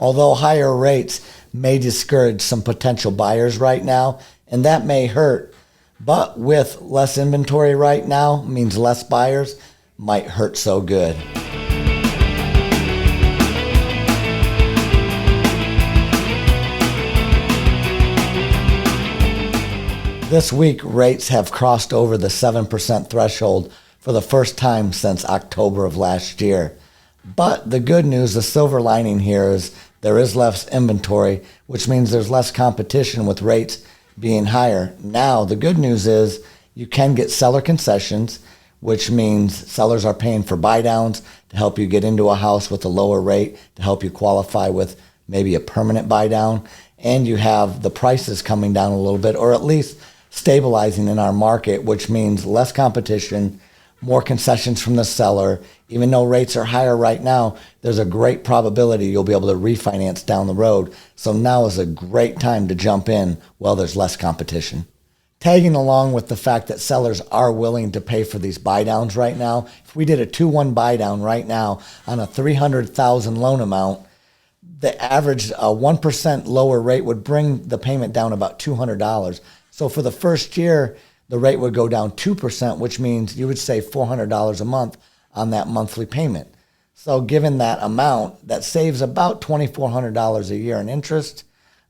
Although higher rates may discourage some potential buyers right now, and that may hurt, but with less inventory right now means less buyers, might hurt so good. This week, rates have crossed over the 7% threshold for the first time since October of last year. But the good news, the silver lining here is there is less inventory, which means there's less competition with rates being higher. Now, the good news is you can get seller concessions, which means sellers are paying for buy downs to help you get into a house with a lower rate, to help you qualify with maybe a permanent buy down. And you have the prices coming down a little bit, or at least stabilizing in our market, which means less competition, more concessions from the seller. Even though rates are higher right now, there's a great probability you'll be able to refinance down the road. So now is a great time to jump in while there's less competition. Tagging along with the fact that sellers are willing to pay for these buy downs right now, if we did a 2-1 buy down right now on a $300,000 loan amount, the average 1% lower rate would bring the payment down about $200. So for the first year, the rate would go down 2%, which means you would save $400 a month on that monthly payment. So given that amount, that saves about $2,400 a year in interest.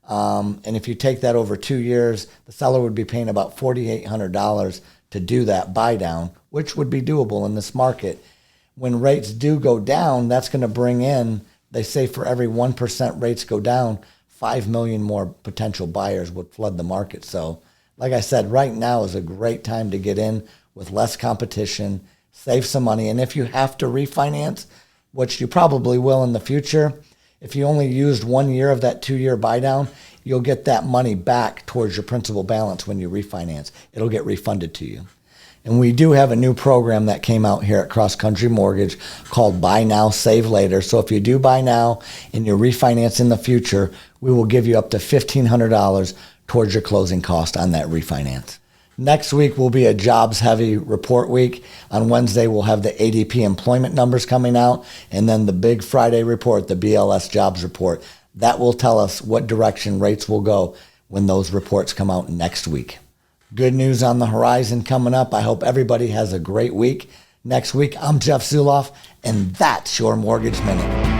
And if you take that over 2 years, the seller would be paying about $4,800 to do that buy down, which would be doable in this market. When rates do go down, that's going to bring in, they say for every 1% rates go down, 5 million more potential buyers would flood the market. So like I said, right now is a great time to get in with less competition, save some money. And if you have to refinance, which you probably will in the future, if you only used 1 year of that 2-year buy down, you'll get that money back towards your principal balance when you refinance. It'll get refunded to you. And we do have a new program that came out here at Cross Country Mortgage called Buy Now, Save Later. So if you do buy now and you refinance in the future, we will give you up to $1,500 towards your closing cost on that refinance. Next week will be a jobs-heavy report week. On Wednesday, we'll have the ADP employment numbers coming out, and then the big Friday report, the BLS jobs report. That will tell us what direction rates will go when those reports come out next week. Good news on the horizon coming up. I hope everybody has a great week. Next week, I'm Jeff Zuloff, and that's your Mortgage Minute.